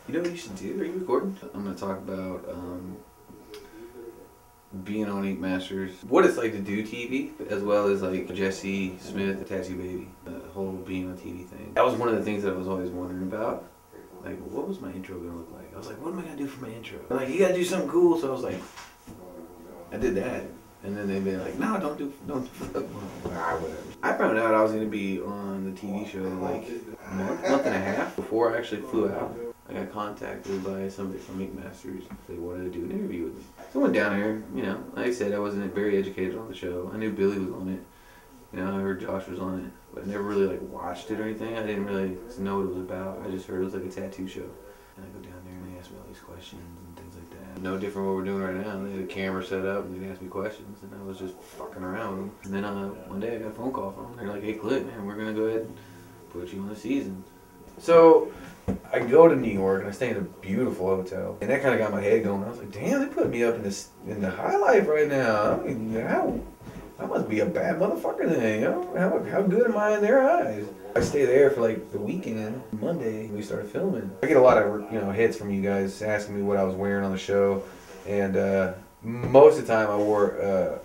You know what you should do? Are you recording? I'm going to talk about being on Ink Masters, what it's like to do TV, as well as like Jesse Smith, the Tattu Baby, the whole being on TV thing. That was one of the things that I was always wondering about. Like, what was my intro going to look like? I was like, what am I going to do for my intro? They're like, you got to do something cool. So I was like, I did that. And then they'd be like, no, don't do whatever. I found out I was going to be on the TV show like a month and a half before I actually flew out. I got contacted by somebody from Ink Masters. They wanted to do an interview with me. So I went down there, you know, like I said, I wasn't very educated on the show. I knew Billy was on it. You know, I heard Josh was on it. But I never really like watched it or anything. I didn't really know what it was about. I just heard it was like a tattoo show. And I go down there and they ask me all these questions and things like that. No different from what we're doing right now. They had a camera set up and they'd ask me questions and I was just fucking around. And then one day I got a phone call from them. They're like, hey Clint, man, we're going to go ahead and put you on the season. So I go to New York and I stay in a beautiful hotel. And that kind of got my head going. I was like, damn, they put me up in the high life right now. I mean, I must be a bad motherfucker then, you know? How good am I in their eyes? I stay there for like the weekend. Monday, we started filming. I get a lot of, you know, hits from you guys asking me what I was wearing on the show. And most of the time I wore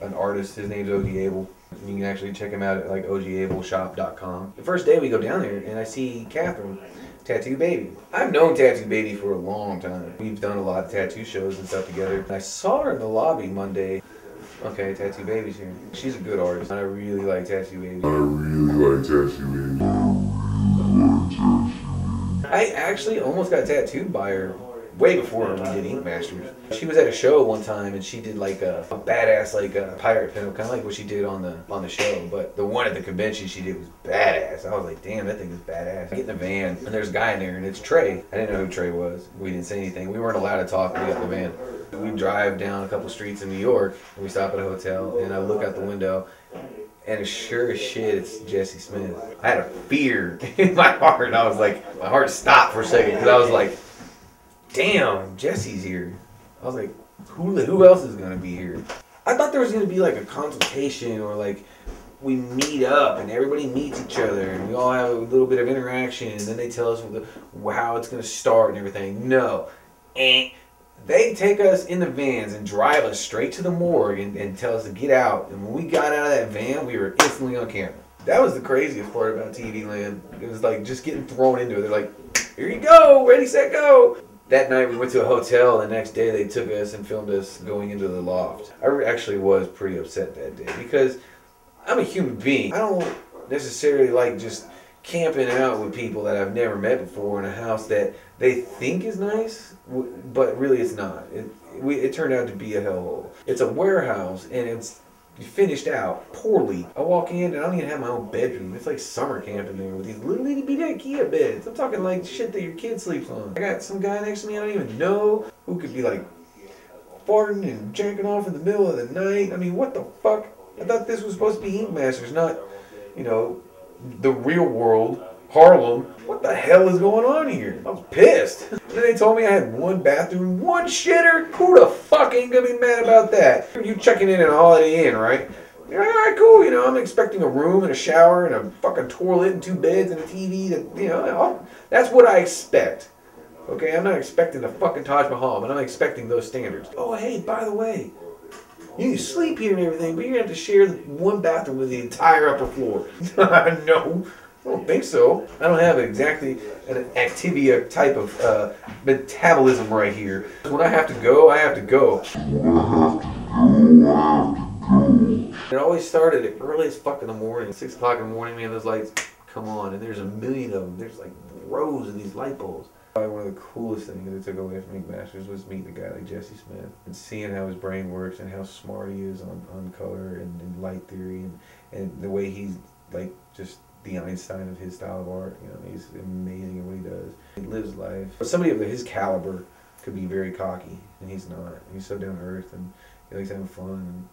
an artist. His name's OG Abel. You can actually check him out at like ogabelshop.com. The first day we go down there and I see Catherine, Tattu Baby. I've known Tattu Baby for a long time. We've done a lot of tattoo shows and stuff together. And I saw her in the lobby Monday. Okay, Tattu Baby's here. She's a good artist. I really like Tattu Baby. I actually almost got tattooed by her way before we did Ink Masters. She was at a show one time and she did like a badass like a pirate pinup, kind of like what she did on the show. But the one at the convention she did was badass. I was like, damn, that thing is badass. I get in the van and there's a guy in there and it's Trey. I didn't know who Trey was. We didn't say anything. We weren't allowed to talk when we got in the van. We drive down a couple streets in New York and we stop at a hotel and I look out the window and sure as shit it's Jesse Smith. I had a fear in my heart and I was like, my heart stopped for a second because I was like, damn, Jesse's here. I was like, who else is going to be here? I thought there was going to be like a consultation or like we meet up and everybody meets each other and we all have a little bit of interaction and then they tell us how it's going to start and everything. No. They take us in the vans and drive us straight to the morgue and tell us to get out. And when we got out of that van, we were instantly on camera. That was the craziest part about TV land. It was like just getting thrown into it. They're like, here you go, ready, set, go. That night we went to a hotel. The next day they took us and filmed us going into the loft. I actually was pretty upset that day because I'm a human being. I don't necessarily like just camping out with people that I've never met before in a house that they think is nice, but really it's not. It turned out to be a hellhole. It's a warehouse and it's finished out poorly. I walk in and I don't even have my own bedroom. It's like summer camp in there with these little itty bitty IKEA beds. I'm talking like shit that your kid sleeps on. I got some guy next to me I don't even know who could be like farting and jacking off in the middle of the night. I mean, what the fuck? I thought this was supposed to be Ink Masters, not, you know, the real world, Harlem. What the hell is going on here? I was pissed. And then they told me I had one bathroom, one shitter. Who the fuck ain't gonna be mad about that? You checking in at a Holiday Inn, right? You're like, all right, cool. You know, I'm expecting a room and a shower and a fucking toilet and 2 beds and a TV. That, you know, that's what I expect. Okay, I'm not expecting a fucking Taj Mahal, but I'm expecting those standards. Oh, hey, by the way, you can sleep here and everything, but you're going to have to share one bathroom with the entire upper floor. No, I don't think so. I don't have exactly an Activia type of metabolism right here. When I have to go, I have to go. It always started at early as fuck in the morning. 6 o'clock in the morning, man, those lights come on, and there's a million of them. There's like rows of these light bulbs. Probably one of the coolest things that I took away from Ink Masters was meeting a guy like Jesse Smith and seeing how his brain works and how smart he is on color and light theory and the way he's like just the Einstein of his style of art. You know, he's amazing at what he does. He lives life. But somebody of his caliber could be very cocky, and he's not. He's so down to earth and he likes having fun. And,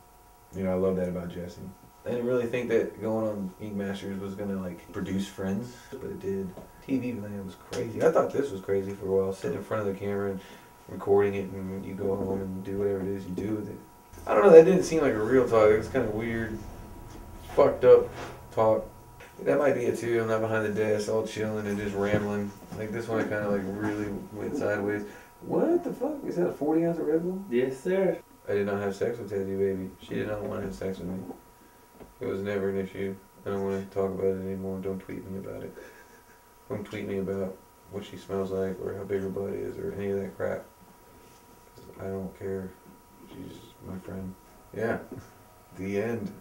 you know, I love that about Jesse. I didn't really think that going on Ink Masters was gonna like produce friends, but it did. TV land was crazy. I thought this was crazy for a while, sitting in front of the camera and recording it, and you go home and do whatever it is you do with it. I don't know, that didn't seem like a real talk. It was kind of weird, fucked up talk. That might be it too. I'm not behind the desk, all chilling and just rambling. Like this one, I kind of like really went sideways. What the fuck? Is that a 40 ounce of Red Bull? Yes, sir. I did not have sex with Tattu Baby. She did not want to have sex with me. It was never an issue. I don't want to talk about it anymore. Don't tweet me about it. Don't tweet me about what she smells like or how big her butt is or any of that crap. 'Cause I don't care. She's my friend. Yeah. The end.